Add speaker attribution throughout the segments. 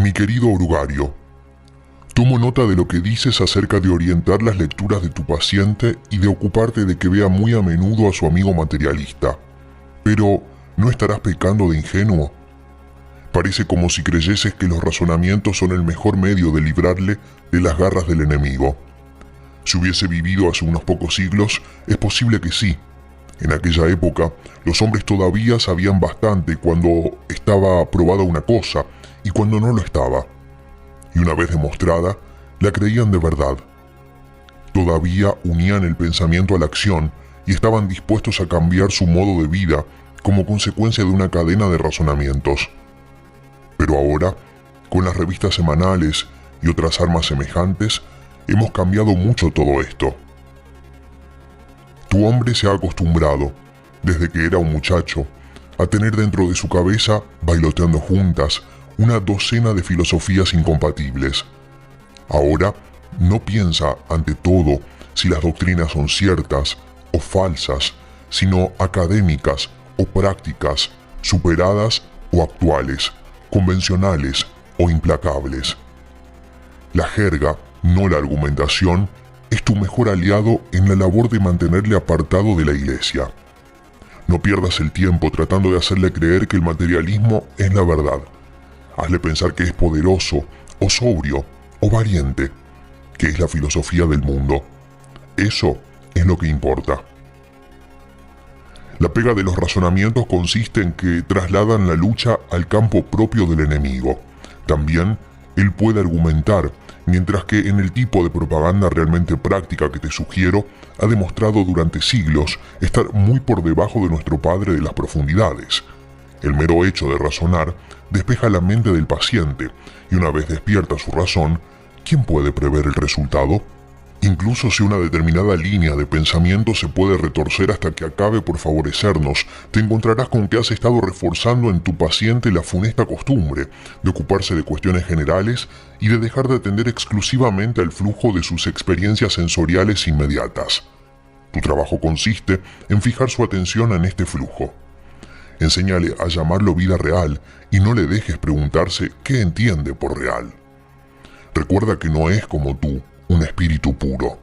Speaker 1: Mi querido orugario, tomo nota de lo que dices acerca de orientar las lecturas de tu paciente y de ocuparte de que vea muy a menudo a su amigo materialista. Pero, ¿no estarás pecando de ingenuo? Parece como si creyeses que los razonamientos son el mejor medio de librarle de las garras del enemigo. Si hubiese vivido hace unos pocos siglos, es posible que sí. En aquella época, los hombres todavía sabían bastante cuando estaba probada una cosa y cuando no lo estaba. Y una vez demostrada, la creían de verdad. Todavía unían el pensamiento a la acción y estaban dispuestos a cambiar su modo de vida como consecuencia de una cadena de razonamientos. Pero ahora, con las revistas semanales y otras armas semejantes, hemos cambiado mucho todo esto. Tu hombre se ha acostumbrado, desde que era un muchacho, a tener dentro de su cabeza, bailoteando juntas, una docena de filosofías incompatibles. Ahora no piensa, ante todo, si las doctrinas son ciertas o falsas, sino académicas o prácticas, superadas o actuales, convencionales o implacables. La jerga, no la argumentación, es tu mejor aliado en la labor de mantenerle apartado de la iglesia. No pierdas el tiempo tratando de hacerle creer que el materialismo es la verdad. Hazle pensar que es poderoso, o sobrio, o valiente, que es la filosofía del mundo. Eso es lo que importa. La pega de los razonamientos consiste en que trasladan la lucha al campo propio del enemigo. También él puede argumentar, mientras que en el tipo de propaganda realmente práctica que te sugiero, ha demostrado durante siglos estar muy por debajo de nuestro padre de las profundidades. El mero hecho de razonar despeja la mente del paciente, y una vez despierta su razón, ¿quién puede prever el resultado? Incluso si una determinada línea de pensamiento se puede retorcer hasta que acabe por favorecernos, te encontrarás con que has estado reforzando en tu paciente la funesta costumbre de ocuparse de cuestiones generales y de dejar de atender exclusivamente al flujo de sus experiencias sensoriales inmediatas. Tu trabajo consiste en fijar su atención en este flujo. Enséñale a llamarlo vida real y no le dejes preguntarse qué entiende por real. Recuerda que no es como tú, un espíritu puro.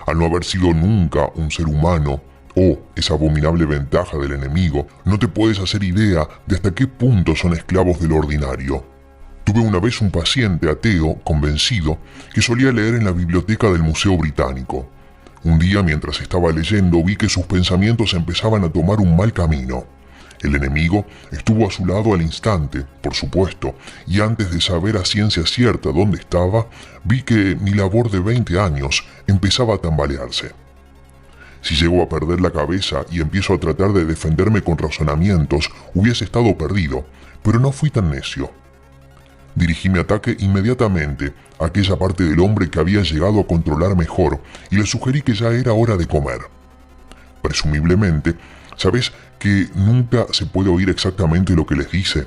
Speaker 1: Al no haber sido nunca un ser humano, o esa abominable ventaja del enemigo, no te puedes hacer idea de hasta qué punto son esclavos de lo ordinario. Tuve una vez un paciente ateo, convencido, que solía leer en la biblioteca del Museo Británico. Un día, mientras estaba leyendo, vi que sus pensamientos empezaban a tomar un mal camino. El enemigo estuvo a su lado al instante, por supuesto, y antes de saber a ciencia cierta dónde estaba, vi que mi labor de 20 años empezaba a tambalearse. Si llego a perder la cabeza y empiezo a tratar de defenderme con razonamientos, hubiese estado perdido, pero no fui tan necio. Dirigí mi ataque inmediatamente a aquella parte del hombre que había llegado a controlar mejor y le sugerí que ya era hora de comer. Presumiblemente, ¿sabes que nunca se puede oír exactamente lo que les dice?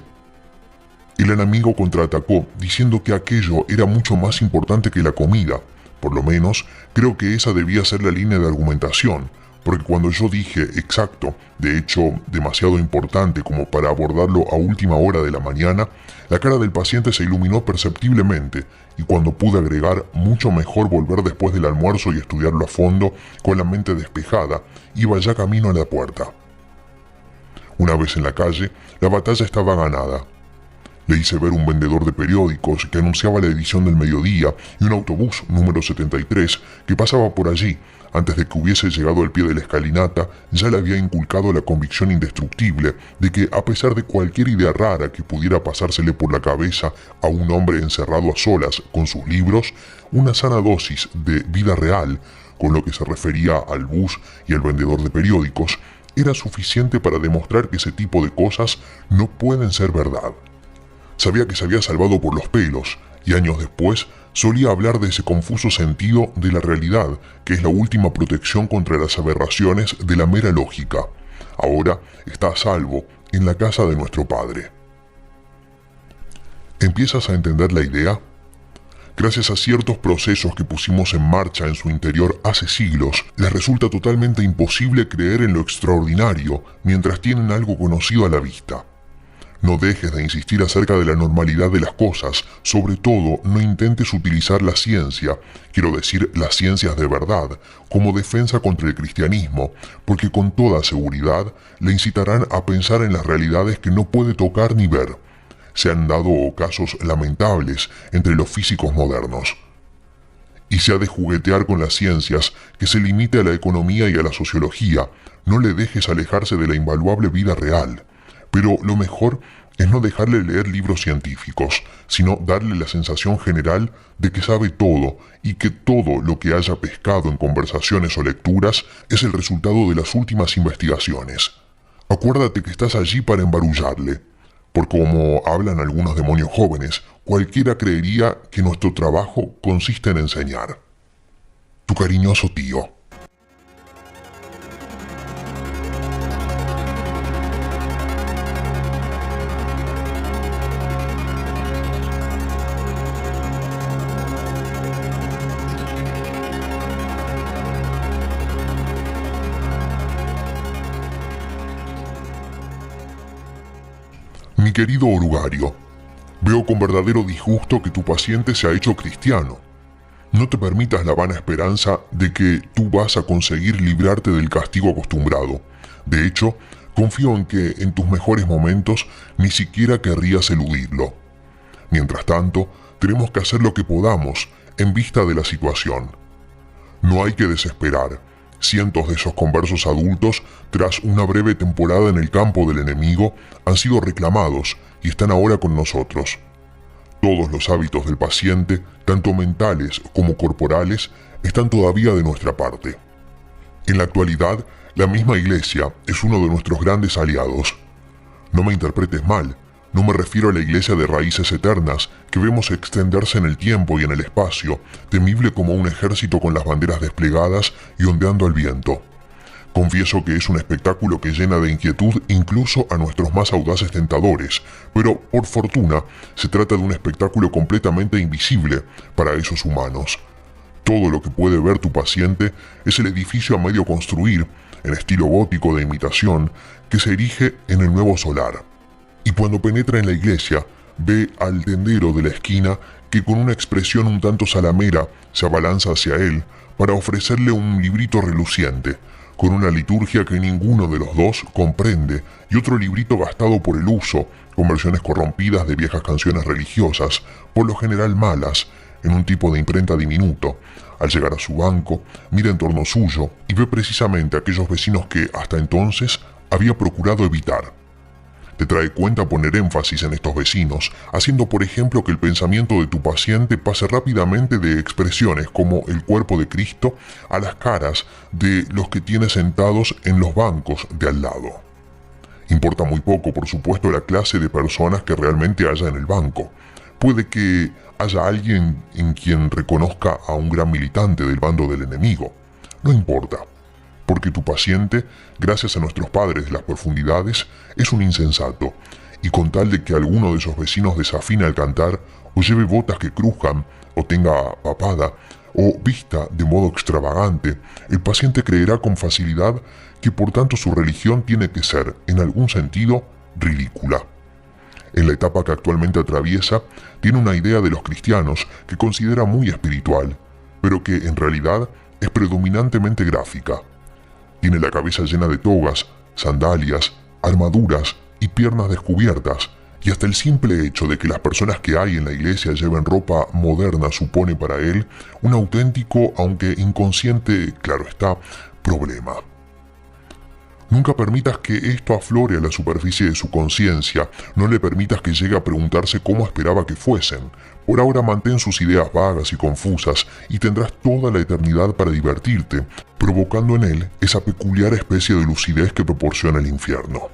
Speaker 1: El enemigo contraatacó diciendo que aquello era mucho más importante que la comida. Por lo menos, creo que esa debía ser la línea de argumentación, porque cuando yo dije exacto, de hecho demasiado importante como para abordarlo a última hora de la mañana, la cara del paciente se iluminó perceptiblemente, y cuando pude agregar mucho mejor volver después del almuerzo y estudiarlo a fondo, con la mente despejada, iba ya camino a la puerta. Una vez en la calle, la batalla estaba ganada. Le hice ver un vendedor de periódicos que anunciaba la edición del mediodía y un autobús número 73 que pasaba por allí. Antes de que hubiese llegado al pie de la escalinata, ya le había inculcado la convicción indestructible de que, a pesar de cualquier idea rara que pudiera pasársele por la cabeza a un hombre encerrado a solas con sus libros, una sana dosis de vida real, con lo que se refería al bus y al vendedor de periódicos, era suficiente para demostrar que ese tipo de cosas no pueden ser verdad. Sabía que se había salvado por los pelos, y años después solía hablar de ese confuso sentido de la realidad, que es la última protección contra las aberraciones de la mera lógica. Ahora está a salvo en la casa de nuestro Padre. ¿Empiezas a entender la idea? Gracias a ciertos procesos que pusimos en marcha en su interior hace siglos, les resulta totalmente imposible creer en lo extraordinario mientras tienen algo conocido a la vista. No dejes de insistir acerca de la normalidad de las cosas, sobre todo no intentes utilizar la ciencia, quiero decir las ciencias de verdad, como defensa contra el cristianismo, porque con toda seguridad le incitarán a pensar en las realidades que no puede tocar ni ver. Se han dado casos lamentables entre los físicos modernos. Y se ha de juguetear con las ciencias, que se limite a la economía y a la sociología, no le dejes alejarse de la invaluable vida real. Pero lo mejor es no dejarle leer libros científicos, sino darle la sensación general de que sabe todo y que todo lo que haya pescado en conversaciones o lecturas es el resultado de las últimas investigaciones. Acuérdate que estás allí para embarullarle, porque como hablan algunos demonios jóvenes, cualquiera creería que nuestro trabajo consiste en enseñar. Tu cariñoso tío. Mi querido orugario, veo con verdadero disgusto que tu paciente se ha hecho cristiano. No te permitas la vana esperanza de que tú vas a conseguir librarte del castigo acostumbrado. De hecho, confío en que en tus mejores momentos ni siquiera querrías eludirlo. Mientras tanto, tenemos que hacer lo que podamos en vista de la situación. No hay que desesperar. Cientos de esos conversos adultos, tras una breve temporada en el campo del enemigo, han sido reclamados y están ahora con nosotros. Todos los hábitos del paciente, tanto mentales como corporales, están todavía de nuestra parte. En la actualidad, la misma Iglesia es uno de nuestros grandes aliados. No me interpretes mal, no me refiero a la Iglesia de raíces eternas que vemos extenderse en el tiempo y en el espacio, temible como un ejército con las banderas desplegadas y ondeando al viento. Confieso que es un espectáculo que llena de inquietud incluso a nuestros más audaces tentadores, pero por fortuna se trata de un espectáculo completamente invisible para esos humanos. Todo lo que puede ver tu paciente es el edificio a medio construir, en estilo gótico de imitación, que se erige en el nuevo solar. Y cuando penetra en la iglesia, ve al tendero de la esquina que con una expresión un tanto salamera se abalanza hacia él para ofrecerle un librito reluciente, con una liturgia que ninguno de los dos comprende y otro librito gastado por el uso, con versiones corrompidas de viejas canciones religiosas, por lo general malas, en un tipo de imprenta diminuto. Al llegar a su banco, mira en torno suyo y ve precisamente a aquellos vecinos que hasta entonces había procurado evitar. Te trae cuenta poner énfasis en estos vecinos, haciendo por ejemplo que el pensamiento de tu paciente pase rápidamente de expresiones como el cuerpo de Cristo a las caras de los que tiene sentados en los bancos de al lado. Importa muy poco, por supuesto, la clase de personas que realmente haya en el banco. Puede que haya alguien en quien reconozca a un gran militante del bando del enemigo. No importa. Porque tu paciente, gracias a nuestros padres de las profundidades, es un insensato, y con tal de que alguno de esos vecinos desafine al cantar, o lleve botas que crujan, o tenga papada, o vista de modo extravagante, el paciente creerá con facilidad que por tanto su religión tiene que ser, en algún sentido, ridícula. En la etapa que actualmente atraviesa, tiene una idea de los cristianos que considera muy espiritual, pero que en realidad es predominantemente gráfica. Tiene la cabeza llena de togas, sandalias, armaduras y piernas descubiertas, y hasta el simple hecho de que las personas que hay en la iglesia lleven ropa moderna supone para él un auténtico, aunque inconsciente, claro está, problema. Nunca permitas que esto aflore a la superficie de su conciencia, no le permitas que llegue a preguntarse cómo esperaba que fuesen. Por ahora mantén sus ideas vagas y confusas y tendrás toda la eternidad para divertirte, provocando en él esa peculiar especie de lucidez que proporciona el infierno.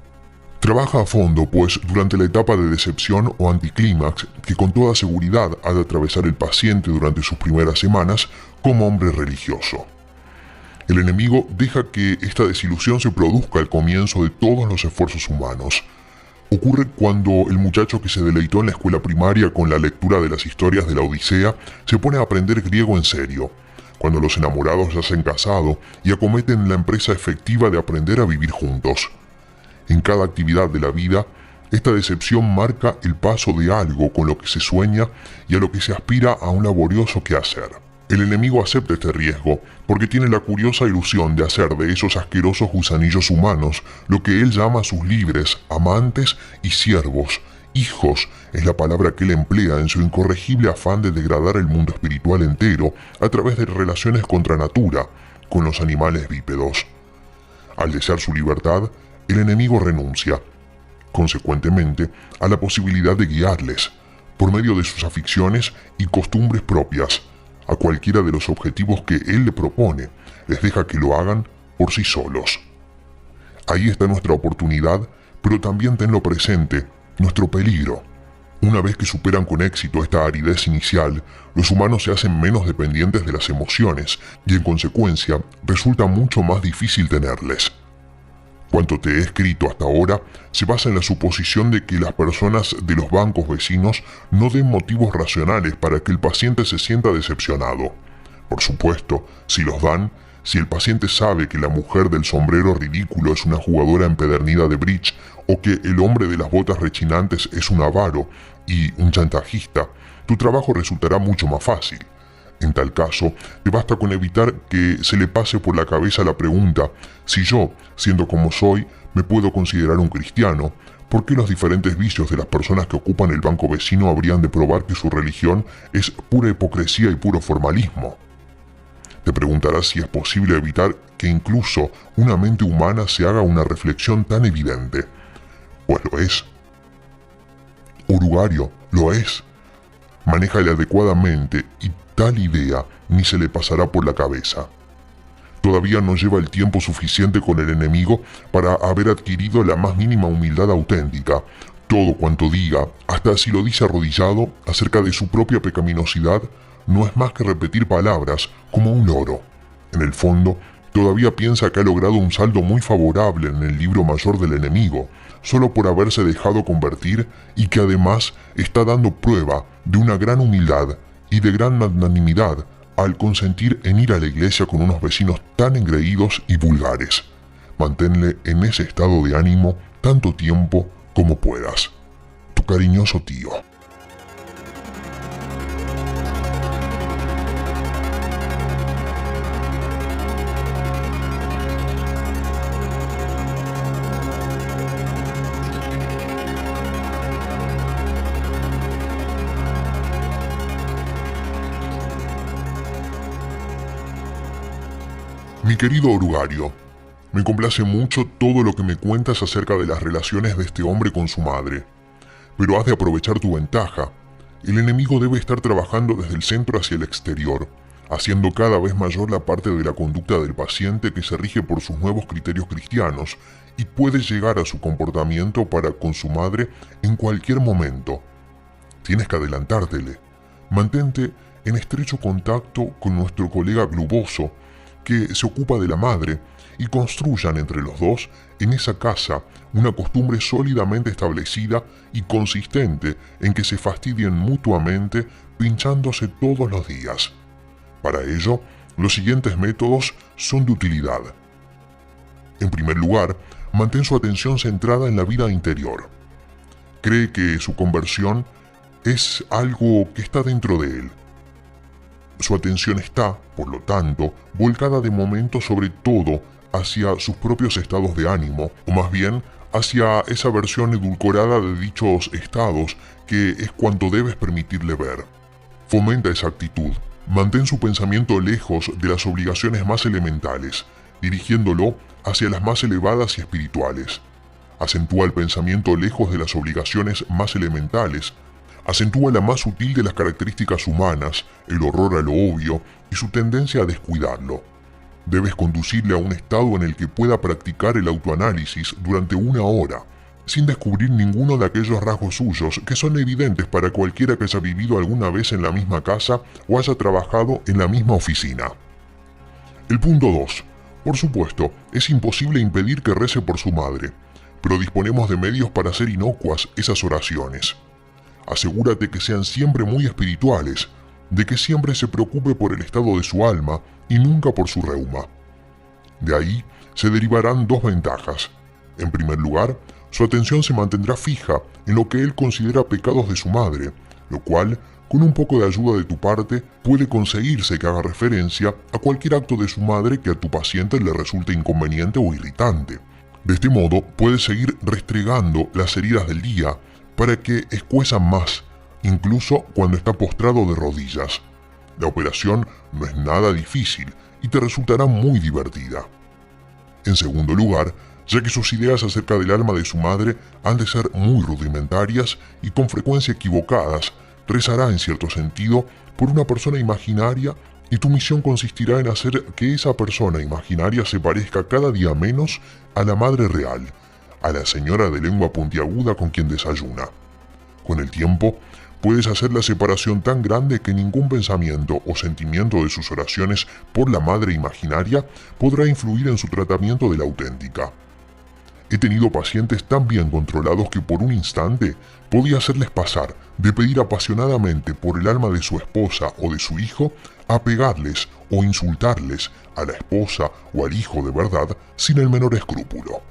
Speaker 1: Trabaja a fondo, pues, durante la etapa de decepción o anticlímax que con toda seguridad ha de atravesar el paciente durante sus primeras semanas como hombre religioso. El enemigo deja que esta desilusión se produzca al comienzo de todos los esfuerzos humanos. Ocurre cuando el muchacho que se deleitó en la escuela primaria con la lectura de las historias de la Odisea se pone a aprender griego en serio, cuando los enamorados ya se han casado y acometen la empresa efectiva de aprender a vivir juntos. En cada actividad de la vida, Esta decepción marca el paso de algo con lo que se sueña y a lo que se aspira a un laborioso quehacer. El enemigo acepta este riesgo porque tiene la curiosa ilusión de hacer de esos asquerosos gusanillos humanos lo que él llama sus libres, amantes y siervos. Hijos es la palabra que él emplea en su incorregible afán de degradar el mundo espiritual entero a través de relaciones contra natura con los animales bípedos. Al desear su libertad, el enemigo renuncia, consecuentemente, a la posibilidad de guiarles, por medio de sus aficiones y costumbres propias, a cualquiera de los objetivos que él le propone, les deja que lo hagan por sí solos. Ahí está nuestra oportunidad, pero también tenlo presente, nuestro peligro. Una vez que superan con éxito esta aridez inicial, los humanos se hacen menos dependientes de las emociones y en consecuencia resulta mucho más difícil tenerles. Cuanto te he escrito hasta ahora se basa en la suposición de que las personas de los bancos vecinos no den motivos racionales para que el paciente se sienta decepcionado. Por supuesto, si los dan, si el paciente sabe que la mujer del sombrero ridículo es una jugadora empedernida de bridge o que el hombre de las botas rechinantes es un avaro y un chantajista, tu trabajo resultará mucho más fácil. En tal caso, te basta con evitar que se le pase por la cabeza la pregunta: si yo, siendo como soy, me puedo considerar un cristiano, ¿por qué los diferentes vicios de las personas que ocupan el banco vecino habrían de probar que su religión es pura hipocresía y puro formalismo? Te preguntarás si es posible evitar que incluso una mente humana se haga una reflexión tan evidente. Pues lo es. Urugario lo es. Manéjale adecuadamente y tal idea ni se le pasará por la cabeza. Todavía no lleva el tiempo suficiente con el enemigo para haber adquirido la más mínima humildad auténtica. Todo cuanto diga, hasta si lo dice arrodillado, acerca de su propia pecaminosidad, no es más que repetir palabras como un loro. En el fondo, todavía piensa que ha logrado un saldo muy favorable en el libro mayor del enemigo, solo por haberse dejado convertir y que además está dando prueba de una gran humildad y de gran magnanimidad al consentir en ir a la iglesia con unos vecinos tan engreídos y vulgares. Manténle en ese estado de ánimo tanto tiempo como puedas. Tu cariñoso tío. Mi querido orugario, me complace mucho todo lo que me cuentas acerca de las relaciones de este hombre con su madre, pero has de aprovechar tu ventaja. El enemigo debe estar trabajando desde el centro hacia el exterior, haciendo cada vez mayor la parte de la conducta del paciente que se rige por sus nuevos criterios cristianos y puede llegar a su comportamiento para con su madre en cualquier momento. Tienes que adelantártele. Mantente en estrecho contacto con nuestro colega Globoso, que se ocupa de la madre, y construyan entre los dos en esa casa una costumbre sólidamente establecida y consistente en que se fastidien mutuamente pinchándose todos los días. Para ello, los siguientes métodos son de utilidad. En primer lugar, mantén su atención centrada en la vida interior. Cree que su conversión es algo que está dentro de él. Su atención está, por lo tanto, volcada de momento sobre todo hacia sus propios estados de ánimo, o más bien hacia esa versión edulcorada de dichos estados que es cuanto debes permitirle ver. Fomenta esa actitud. Mantén su pensamiento lejos de las obligaciones más elementales, dirigiéndolo hacia las más elevadas y espirituales. Acentúa el pensamiento lejos de las obligaciones más elementales. Acentúa la más sutil de las características humanas, el horror a lo obvio y su tendencia a descuidarlo. Debes conducirle a un estado en el que pueda practicar el autoanálisis durante 1 hora, sin descubrir ninguno de aquellos rasgos suyos que son evidentes para cualquiera que haya vivido alguna vez en la misma casa o haya trabajado en la misma oficina. El punto 2. Por supuesto, es imposible impedir que rece por su madre, pero disponemos de medios para hacer inocuas esas oraciones. Asegúrate que sean siempre muy espirituales, de que siempre se preocupe por el estado de su alma y nunca por su reuma. De ahí se derivarán 2 ventajas. En primer lugar, su atención se mantendrá fija en lo que él considera pecados de su madre, lo cual, con un poco de ayuda de tu parte, puede conseguirse que haga referencia a cualquier acto de su madre que a tu paciente le resulte inconveniente o irritante. De este modo, puedes seguir restregando las heridas del día para que escuezan más, incluso cuando está postrado de rodillas. La operación no es nada difícil y te resultará muy divertida. En segundo lugar, ya que sus ideas acerca del alma de su madre han de ser muy rudimentarias y con frecuencia equivocadas, rezará en cierto sentido por una persona imaginaria y tu misión consistirá en hacer que esa persona imaginaria se parezca cada día menos a la madre real, a la señora de lengua puntiaguda con quien desayuna. Con el tiempo, puedes hacer la separación tan grande que ningún pensamiento o sentimiento de sus oraciones por la madre imaginaria podrá influir en su tratamiento de la auténtica. He tenido pacientes tan bien controlados que por un instante podía hacerles pasar de pedir apasionadamente por el alma de su esposa o de su hijo a pegarles o insultarles a la esposa o al hijo de verdad sin el menor escrúpulo.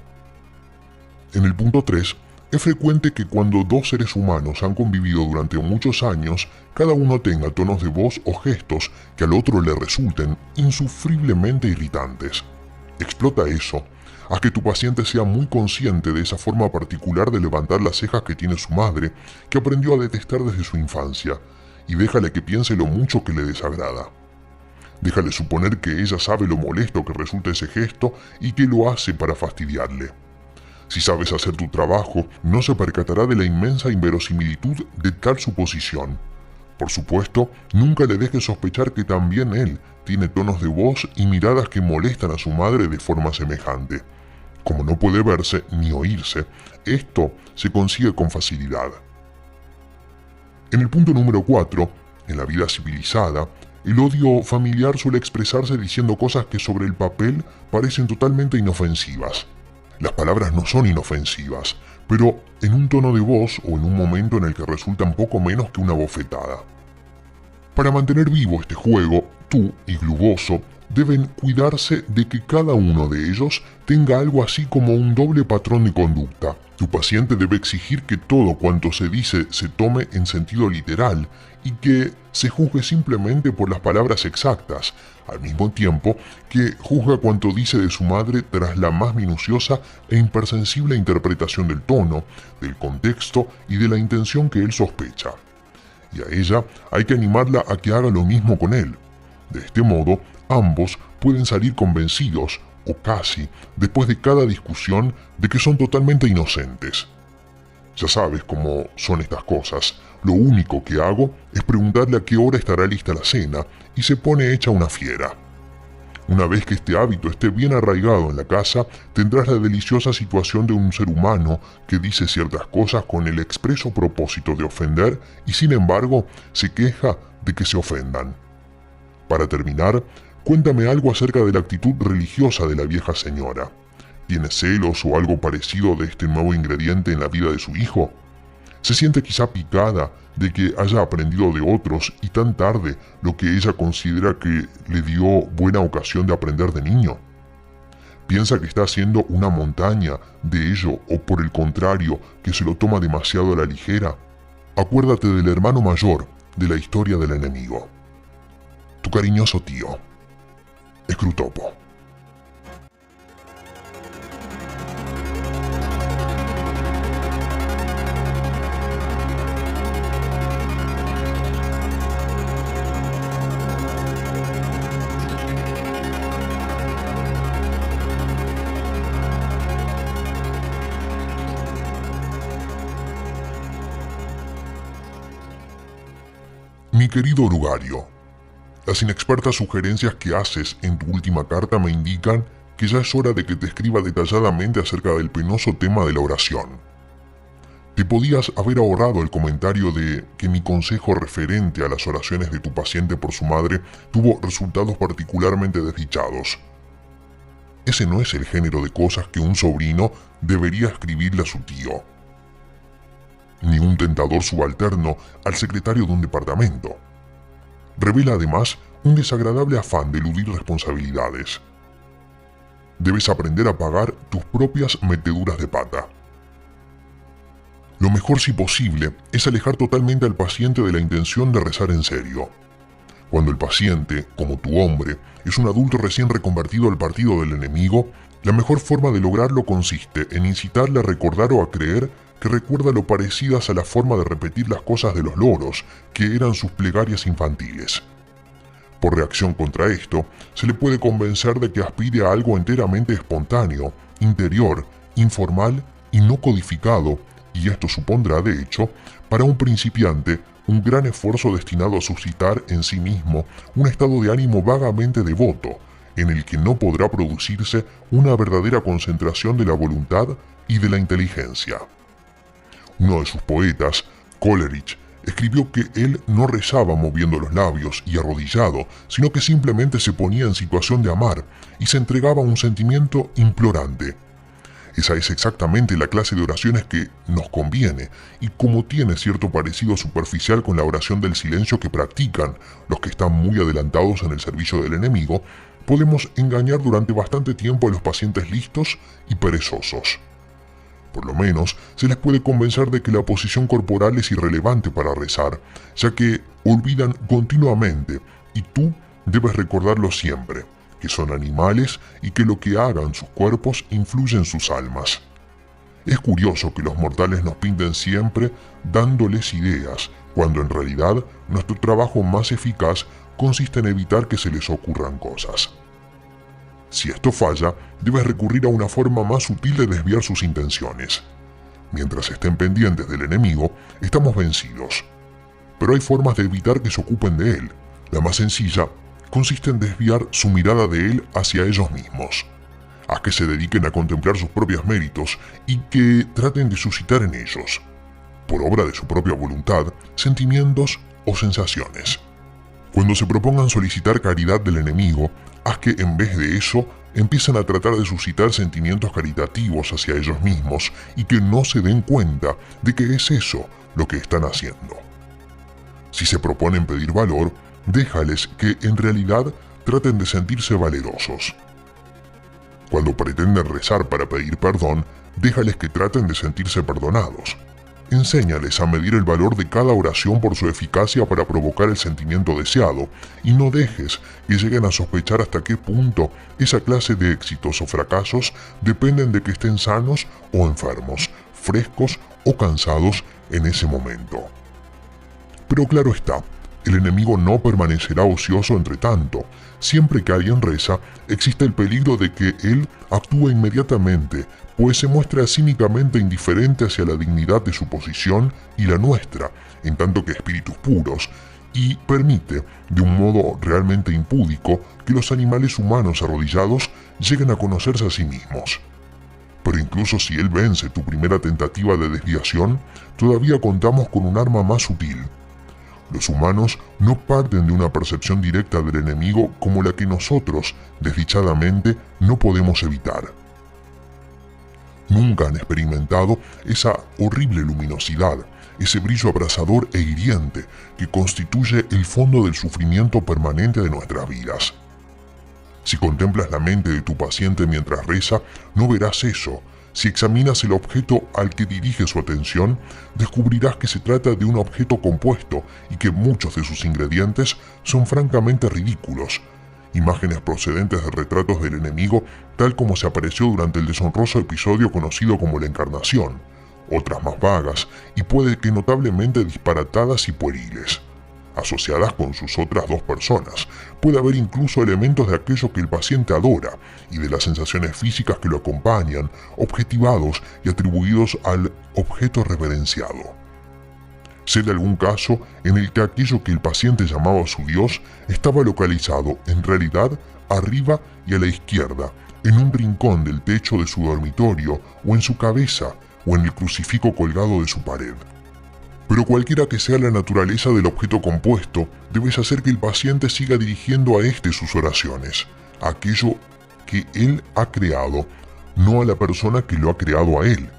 Speaker 1: En el punto 3, es frecuente que cuando dos seres humanos han convivido durante muchos años, cada uno tenga tonos de voz o gestos que al otro le resulten insufriblemente irritantes. Explota eso. Haz que tu paciente sea muy consciente de esa forma particular de levantar las cejas que tiene su madre, que aprendió a detestar desde su infancia, y déjale que piense lo mucho que le desagrada. Déjale suponer que ella sabe lo molesto que resulta ese gesto y que lo hace para fastidiarle. Si sabes hacer tu trabajo, no se percatará de la inmensa inverosimilitud de tal suposición. Por supuesto, nunca le dejes sospechar que también él tiene tonos de voz y miradas que molestan a su madre de forma semejante. Como no puede verse ni oírse, esto se consigue con facilidad. En el punto número 4, en la vida civilizada, el odio familiar suele expresarse diciendo cosas que sobre el papel parecen totalmente inofensivas. Las palabras no son inofensivas, pero en un tono de voz o en un momento en el que resultan poco menos que una bofetada. Para mantener vivo este juego, tú y Gluboso deben cuidarse de que cada uno de ellos tenga algo así como un doble patrón de conducta. Tu paciente debe exigir que todo cuanto se dice se tome en sentido literal y que se juzgue simplemente por las palabras exactas, al mismo tiempo que juzga cuanto dice de su madre tras la más minuciosa e impersensible interpretación del tono, del contexto y de la intención que él sospecha. Y a ella hay que animarla a que haga lo mismo con él. De este modo, ambos pueden salir convencidos, o casi, después de cada discusión, de que son totalmente inocentes. Ya sabes cómo son estas cosas. Lo único que hago es preguntarle a qué hora estará lista la cena y se pone hecha una fiera. Una vez que este hábito esté bien arraigado en la casa, tendrás la deliciosa situación de un ser humano que dice ciertas cosas con el expreso propósito de ofender y sin embargo se queja de que se ofendan. Para terminar, cuéntame algo acerca de la actitud religiosa de la vieja señora. ¿Tiene celos o algo parecido de este nuevo ingrediente en la vida de su hijo? ¿Se siente quizá picada de que haya aprendido de otros y tan tarde lo que ella considera que le dio buena ocasión de aprender de niño? ¿Piensa que está haciendo una montaña de ello o por el contrario que se lo toma demasiado a la ligera? Acuérdate del hermano mayor de la historia del enemigo. Tu cariñoso tío, Scrutopo. Mi querido orugario, las inexpertas sugerencias que haces en tu última carta me indican que ya es hora de que te escriba detalladamente acerca del penoso tema de la oración. Te podías haber ahorrado el comentario de que mi consejo referente a las oraciones de tu paciente por su madre tuvo resultados particularmente desdichados. Ese no es el género de cosas que un sobrino debería escribirle a su tío, ni un tentador subalterno al secretario de un departamento. Revela además un desagradable afán de eludir responsabilidades. Debes aprender a pagar tus propias meteduras de pata. Lo mejor, si posible, es alejar totalmente al paciente de la intención de rezar en serio. Cuando el paciente, como tu hombre, es un adulto recién reconvertido al partido del enemigo, la mejor forma de lograrlo consiste en incitarle a recordar o a creer que recuerda lo parecidas a la forma de repetir las cosas de los loros, que eran sus plegarias infantiles. Por reacción contra esto, se le puede convencer de que aspire a algo enteramente espontáneo, interior, informal y no codificado, y esto supondrá, de hecho, para un principiante, un gran esfuerzo destinado a suscitar en sí mismo un estado de ánimo vagamente devoto, en el que no podrá producirse una verdadera concentración de la voluntad y de la inteligencia. Uno de sus poetas, Coleridge, escribió que él no rezaba moviendo los labios y arrodillado, sino que simplemente se ponía en situación de amar y se entregaba a un sentimiento implorante. Esa es exactamente la clase de oraciones que nos conviene, y como tiene cierto parecido superficial con la oración del silencio que practican los que están muy adelantados en el servicio del enemigo, podemos engañar durante bastante tiempo a los pacientes listos y perezosos. Por lo menos, se les puede convencer de que la posición corporal es irrelevante para rezar, ya que olvidan continuamente, y tú debes recordarlo siempre, que son animales y que lo que hagan sus cuerpos influye en sus almas. Es curioso que los mortales nos pinten siempre dándoles ideas, cuando en realidad nuestro trabajo más eficaz consiste en evitar que se les ocurran cosas. Si esto falla, debes recurrir a una forma más sutil de desviar sus intenciones. Mientras estén pendientes del enemigo, estamos vencidos. Pero hay formas de evitar que se ocupen de él. La más sencilla consiste en desviar su mirada de él hacia ellos mismos. Haz que se dediquen a contemplar sus propios méritos y que traten de suscitar en ellos, por obra de su propia voluntad, sentimientos o sensaciones. Cuando se propongan solicitar caridad del enemigo, haz que en vez de eso empiecen a tratar de suscitar sentimientos caritativos hacia ellos mismos y que no se den cuenta de que es eso lo que están haciendo. Si se proponen pedir valor, déjales que en realidad traten de sentirse valerosos. Cuando pretenden rezar para pedir perdón, déjales que traten de sentirse perdonados. Enséñales a medir el valor de cada oración por su eficacia para provocar el sentimiento deseado, y no dejes que lleguen a sospechar hasta qué punto esa clase de éxitos o fracasos dependen de que estén sanos o enfermos, frescos o cansados en ese momento. Pero claro está, el enemigo no permanecerá ocioso entre tanto. Siempre que alguien reza, existe el peligro de que él actúe inmediatamente, pues se muestra cínicamente indiferente hacia la dignidad de su posición y la nuestra, en tanto que espíritus puros, y permite, de un modo realmente impúdico, que los animales humanos arrodillados lleguen a conocerse a sí mismos. Pero incluso si él vence tu primera tentativa de desviación, todavía contamos con un arma más sutil. Los humanos no parten de una percepción directa del enemigo como la que nosotros, desdichadamente, no podemos evitar. Nunca han experimentado esa horrible luminosidad, ese brillo abrasador e hiriente que constituye el fondo del sufrimiento permanente de nuestras vidas. Si contemplas la mente de tu paciente mientras reza, no verás eso. Si examinas el objeto al que dirige su atención, descubrirás que se trata de un objeto compuesto y que muchos de sus ingredientes son francamente ridículos. Imágenes procedentes de retratos del enemigo, tal como se apareció durante el deshonroso episodio conocido como la Encarnación, otras más vagas y puede que notablemente disparatadas y pueriles. Asociadas con sus otras dos personas, puede haber incluso elementos de aquello que el paciente adora y de las sensaciones físicas que lo acompañan, objetivados y atribuidos al objeto reverenciado. Sé de algún caso en el que aquello que el paciente llamaba su Dios estaba localizado, en realidad, arriba y a la izquierda, en un rincón del techo de su dormitorio, o en su cabeza, o en el crucifijo colgado de su pared. Pero cualquiera que sea la naturaleza del objeto compuesto, debes hacer que el paciente siga dirigiendo a éste sus oraciones, a aquello que él ha creado, no a la persona que lo ha creado a él.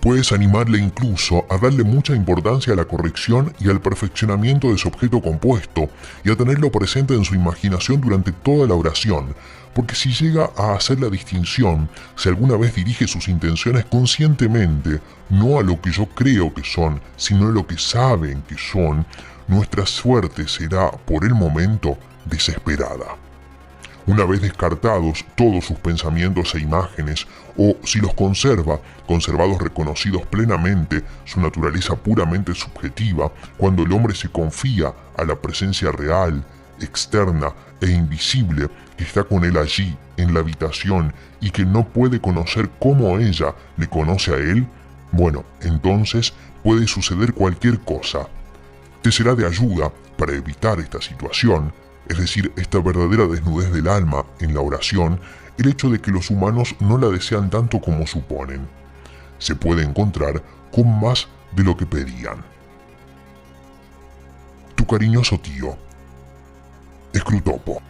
Speaker 1: Puedes animarle incluso a darle mucha importancia a la corrección y al perfeccionamiento de su objeto compuesto y a tenerlo presente en su imaginación durante toda la oración, porque si llega a hacer la distinción, si alguna vez dirige sus intenciones conscientemente, no a lo que yo creo que son, sino a lo que saben que son, nuestra suerte será, por el momento, desesperada. Una vez descartados todos sus pensamientos e imágenes, o si los conservados reconocidos plenamente su naturaleza puramente subjetiva, cuando el hombre se confía a la presencia real, externa e invisible que está con él allí, en la habitación, y que no puede conocer cómo ella le conoce a él, bueno, entonces puede suceder cualquier cosa. Te será de ayuda para evitar esta situación, es decir, esta verdadera desnudez del alma en la oración, el hecho de que los humanos no la desean tanto como suponen. Se puede encontrar con más de lo que pedían. Tu cariñoso tío, Scrutopo.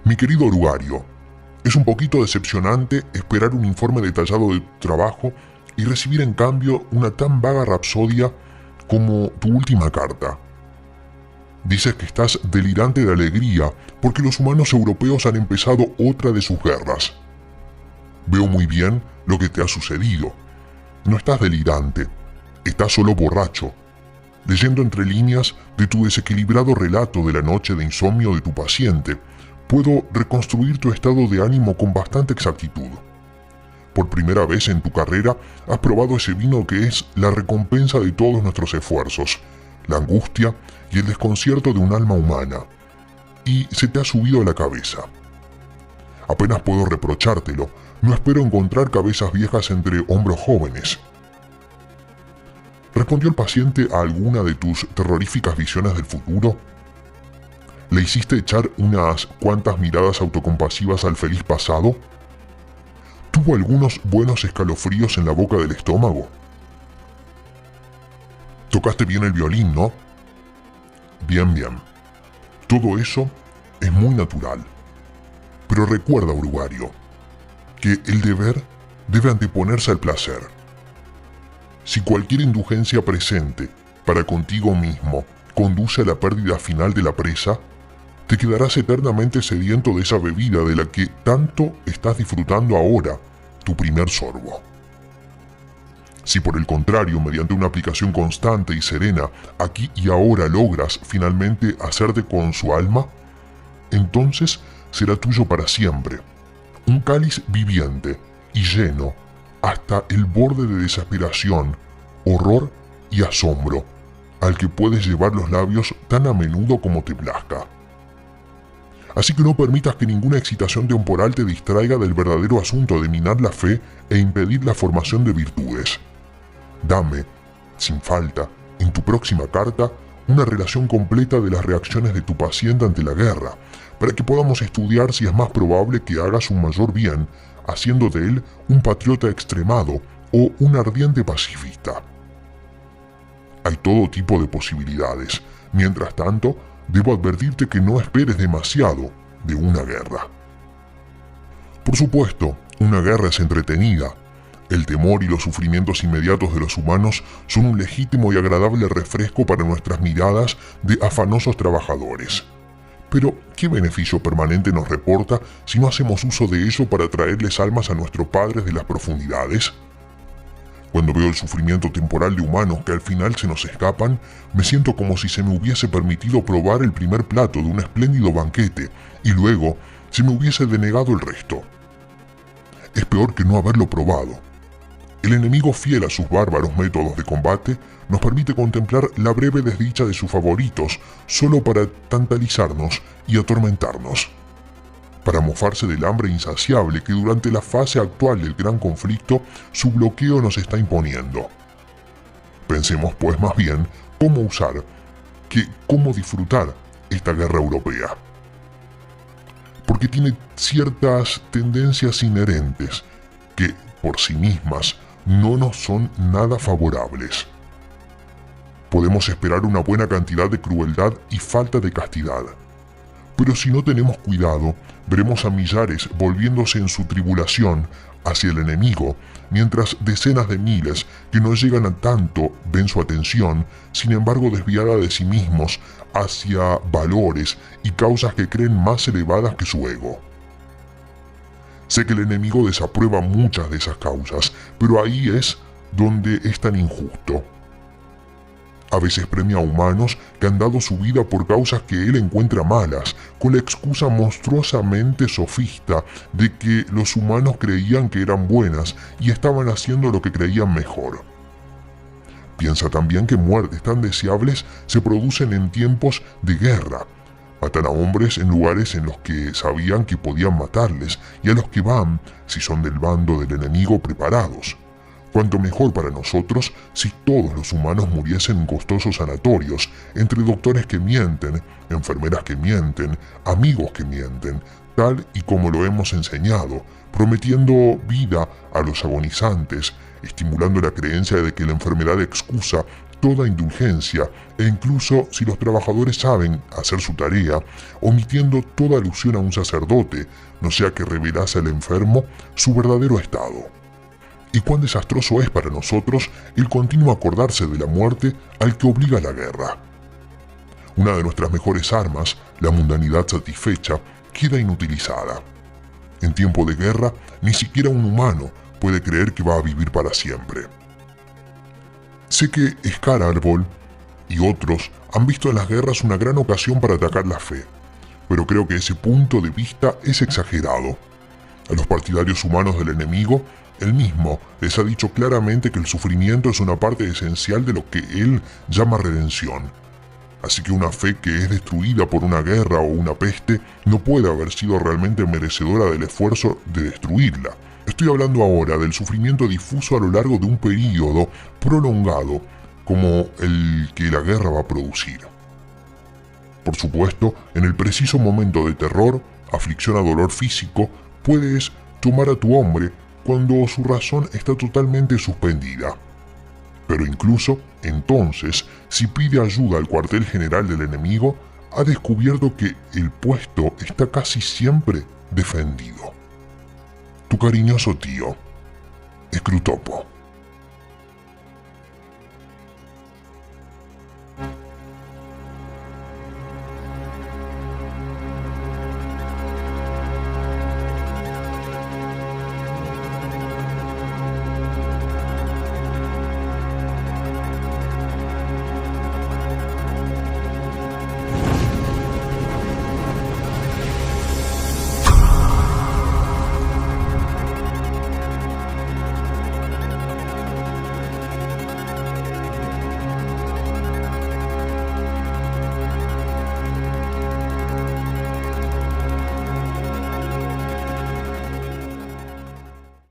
Speaker 1: Mi querido orugario, es un poquito decepcionante esperar un informe detallado de tu trabajo y recibir en cambio una tan vaga rapsodia como tu última carta. Dices que estás delirante de alegría porque los humanos europeos han empezado otra de sus guerras. Veo muy bien lo que te ha sucedido. No estás delirante, estás solo borracho, leyendo entre líneas de tu desequilibrado relato de la noche de insomnio de tu paciente. Puedo reconstruir tu estado de ánimo con bastante exactitud. Por primera vez en tu carrera has probado ese vino que es la recompensa de todos nuestros esfuerzos, la angustia y el desconcierto de un alma humana, y se te ha subido a la cabeza. Apenas puedo reprochártelo, no espero encontrar cabezas viejas entre hombros jóvenes. ¿Respondió el paciente a alguna de tus terroríficas visiones del futuro? ¿Le hiciste echar unas cuantas miradas autocompasivas al feliz pasado? ¿Tuvo algunos buenos escalofríos en la boca del estómago? Tocaste bien el violín, ¿no? Bien, bien. Todo eso es muy natural. Pero recuerda, orugario, que el deber debe anteponerse al placer. Si cualquier indulgencia presente para contigo mismo conduce a la pérdida final de la presa, te quedarás eternamente sediento de esa bebida de la que tanto estás disfrutando ahora, tu primer sorbo. Si por el contrario, mediante una aplicación constante y serena, aquí y ahora logras finalmente hacerte con su alma, entonces será tuyo para siempre, un cáliz viviente y lleno hasta el borde de desesperación, horror y asombro, al que puedes llevar los labios tan a menudo como te plazca. Así que no permitas que ninguna excitación temporal te distraiga del verdadero asunto de minar la fe e impedir la formación de virtudes. Dame, sin falta, en tu próxima carta, una relación completa de las reacciones de tu paciente ante la guerra, para que podamos estudiar si es más probable que hagas un mayor bien, haciendo de él un patriota extremado o un ardiente pacifista. Hay todo tipo de posibilidades. Mientras tanto, debo advertirte que no esperes demasiado de una guerra. Por supuesto, una guerra es entretenida. El temor y los sufrimientos inmediatos de los humanos son un legítimo y agradable refresco para nuestras miradas de afanosos trabajadores. Pero, ¿qué beneficio permanente nos reporta si no hacemos uso de ello para traerles almas a nuestros padres de las profundidades? Cuando veo el sufrimiento temporal de humanos que al final se nos escapan, me siento como si se me hubiese permitido probar el primer plato de un espléndido banquete y luego se me hubiese denegado el resto. Es peor que no haberlo probado. El enemigo fiel a sus bárbaros métodos de combate nos permite contemplar la breve desdicha de sus favoritos solo para tantalizarnos y atormentarnos, para mofarse del hambre insaciable que durante la fase actual del gran conflicto su bloqueo nos está imponiendo. Pensemos pues más bien cómo usar que cómo disfrutar esta guerra europea. Porque tiene ciertas tendencias inherentes que, por sí mismas, no nos son nada favorables. Podemos esperar una buena cantidad de crueldad y falta de castidad. Pero si no tenemos cuidado, veremos a millares volviéndose en su tribulación hacia el enemigo, mientras decenas de miles que no llegan a tanto ven su atención, sin embargo desviada de sí mismos hacia valores y causas que creen más elevadas que su ego. Sé que el enemigo desaprueba muchas de esas causas, pero ahí es donde es tan injusto. A veces premia a humanos que han dado su vida por causas que él encuentra malas, con la excusa monstruosamente sofista de que los humanos creían que eran buenas y estaban haciendo lo que creían mejor. Piensa también que muertes tan deseables se producen en tiempos de guerra. Matan a hombres en lugares en los que sabían que podían matarles y a los que van, si son del bando del enemigo, preparados. Cuanto mejor para nosotros si todos los humanos muriesen en costosos sanatorios, entre doctores que mienten, enfermeras que mienten, amigos que mienten, tal y como lo hemos enseñado, prometiendo vida a los agonizantes, estimulando la creencia de que la enfermedad excusa toda indulgencia e incluso si los trabajadores saben hacer su tarea, omitiendo toda alusión a un sacerdote, no sea que revelase al enfermo su verdadero estado. Y cuán desastroso es para nosotros el continuo acordarse de la muerte al que obliga la guerra. Una de nuestras mejores armas, la mundanidad satisfecha, queda inutilizada. En tiempo de guerra, ni siquiera un humano puede creer que va a vivir para siempre. Sé que Scar Arbol y otros han visto en las guerras una gran ocasión para atacar la fe, pero creo que ese punto de vista es exagerado. A los partidarios humanos del enemigo, él mismo les ha dicho claramente que el sufrimiento es una parte esencial de lo que él llama redención. Así que una fe que es destruida por una guerra o una peste no puede haber sido realmente merecedora del esfuerzo de destruirla. Estoy hablando ahora del sufrimiento difuso a lo largo de un período prolongado como el que la guerra va a producir. Por supuesto, en el preciso momento de terror, aflicción o dolor físico, puedes tomar a tu hombre cuando su razón está totalmente suspendida. Pero incluso entonces, si pide ayuda al cuartel general del enemigo, ha descubierto que el puesto está casi siempre defendido. Tu cariñoso tío, Scrutopo.